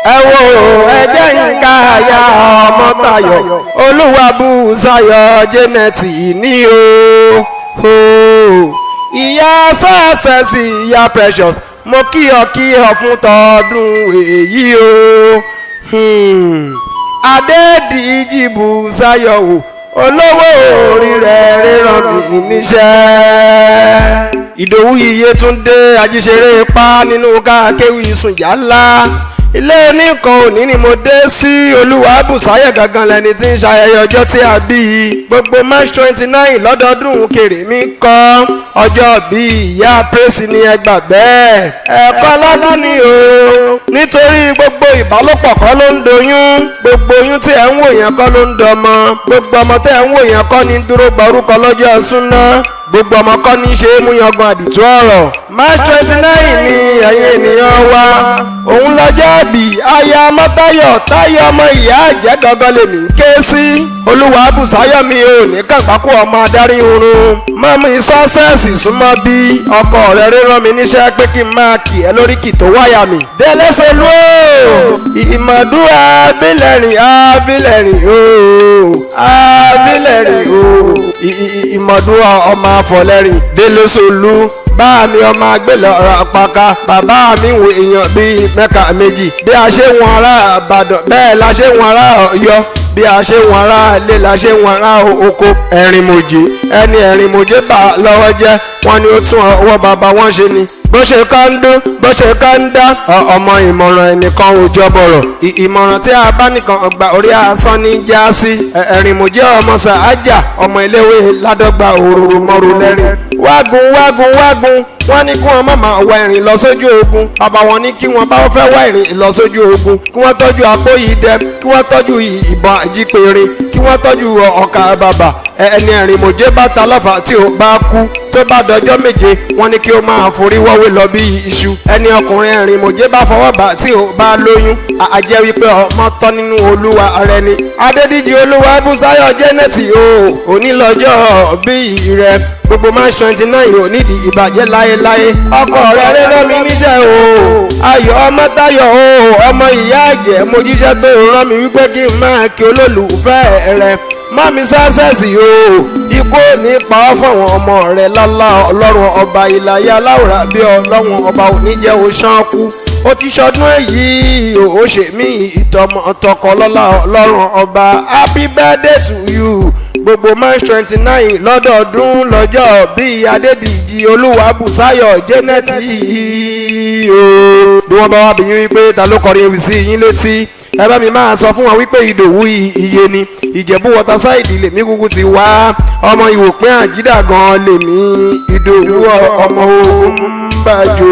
ẹ wo ẹjẹ́ nǹka àyà Ọmọ́táyọ̀ Olúwabùsáyọ̀ Janet ní o ìyá success ìyá precious mo kí ọ fún tọdún èyí o Adédìjì Bùsáyọ̀ o olówó orí rẹ̀ ríran mi níṣẹ́. Ìdòwú Iyétúndé Ajíṣeré pa nínú kákéwì Sùnjálá ilé oníkan òní ni mo dé sí. Olúwabùsáyọ̀ gangan lẹni tí ń ṣayẹyẹ ọjọ́ tí a bí i. Gbogbo March 29 lọ́dọọdún Kèrèmí kọ́ ọjọ́ bí ìyá Praise ní ẹgbà bẹ́ẹ̀. ẹ̀kọ́ lọ́dún ni o nítorí gbogbo ìbálòpọ̀ kọ́ ló ń doyún, gbogbo oyún tí ẹ̀ ń wò yẹn kọ́ ló ń dọmọ, gbogbo ọmọ tí ẹ̀ ń wò yẹn kọ́ ní dúró gba orúkọ lọ́jọ́ súná, gbogbo ọmọ kọ́ ní ṣe é mú yangan àdìtú ọ̀rọ̀. March 29 ni ẹ̀yin ènìyàn wa òun lọ́jọ́ bí aya Ọmọ́táyọ̀ Táyọ̀ ọmọ ìyá àjẹ́ gangan lèmi ń ké sí. Olúwabùsáyọ̀ mi ò ní kàgbákò ọmọ adarí oorun mọ́mí sọ́sẹ́ẹ̀sì súnmọ́ bí ọkọ rẹ̀ ríran mi níṣẹ́ pé kí n máa kì ẹ́ lóríkì tó wáyà mi. Délé Solú o ìmọ̀dúrà abilẹ̀rìn o abilẹ̀rìn o ìmọ̀dúrà ọmọ afọlẹ́rìn. Délé Solú bá mi ọmọ agbélé ọ̀rọ̀ àpáká bàbá mi wo èèyàn bíi mẹ́ka méjì. Bí a ṣe wọn ará Ìbàdàn bẹ́ẹ̀ la ṣe wọn ará Ọ̀yọ́, bí a ṣe wọn ará ilé la ṣe wọn ará oko. Ẹ̀rìnmòjé ẹni Ẹ̀rìnmòjé bá lọ́wọ́ jẹ́ wọ́n ní ó tún ọwọ́ bàbá wọn ṣe ni. Bó ṣe ká ń dún bó ṣe ká ń dá ọmọ ìmọ̀ràn ẹnìkan ò jọ bọ̀rọ̀. Ìmọ̀ràn tí a bá nìkan ọgbà orí asán ní já sí. Ẹ̀rìnmòjé ọmọ Sàájà ọmọ iléèwé Ládọ́gba òróró mọ́rú lẹ́rìn. Wágun wọ́n ní kí wọ́n má máa wá ìrìn lọ sójú ogun. Bàbá wọn ní kí wọ́n bá fẹ́ wá ìrìn lọ sójú ogun kí wọ́n tọ́jú àpò ìdẹ, kí wọ́n tọ́jú ìbọn àjípèrè, kí wọ́n tọ́jú ọkà bàbà. Ẹni Ẹ̀rìnmòjé bá ta lọ́fà tí ó bá kú tó bá dọjọ́ méje wọ́n ní kí ó máa forí wọ́wé lọ bí iṣu. Ẹni ọkùnrin Ẹ̀rìnmòjé bá fọwọ́ bá tí ó bá lóyún àjẹ́ wípé ọmọ tọ́ nínú Olúwa rẹ ni. Adédìjì Olúwabùsáyọ̀ Janet o òní lọ́jọ́ bí rẹ. Gbogbo March 29 ò nídìí ìbàjẹ́ láéláé. Ọkọ rẹ̀ rírán mi níṣẹ́ o Ayọ̀ Ọmọ́táyọ̀ o ọmọ ìyá àjẹ́ mo jíṣẹ́ tó rán mi wípé kí n máa kí olólùfẹ́ rẹ. Mọ́mí sọ́sẹ́sì o ikú ò ní pa ọ́ fáwọn ọmọ rẹ̀ lọ́lá Ọlọ́run ọba ìlàyé aláwòrán bí Ọlọ́run ọba ò ní jẹ́ o ṣánkú. Ó ti ṣọdún èyí ó ṣe mí ìtọ́mọ tọkọ lọ́lá Ọlọ́run ọba. Happy birthday to you. Gbogbo March 29 lọ́dọọdún lọ́jọ́ bí Adédìjì Olúwabùsáyọ̀ Janet yìí o. Bí wọ́n bá wá bí yín wípé ta ló kọrin ewì sí yín létí ẹ bá mi máa sọ fún wọn wípé Ìdòwú Iye ni. Ìjẹ̀bú Waterside lèmi kúkú ti wá. Ọmọ Ìwòpín Àjídà gan lèmi. Ìdòwú ọmọ Ògúnbàjò.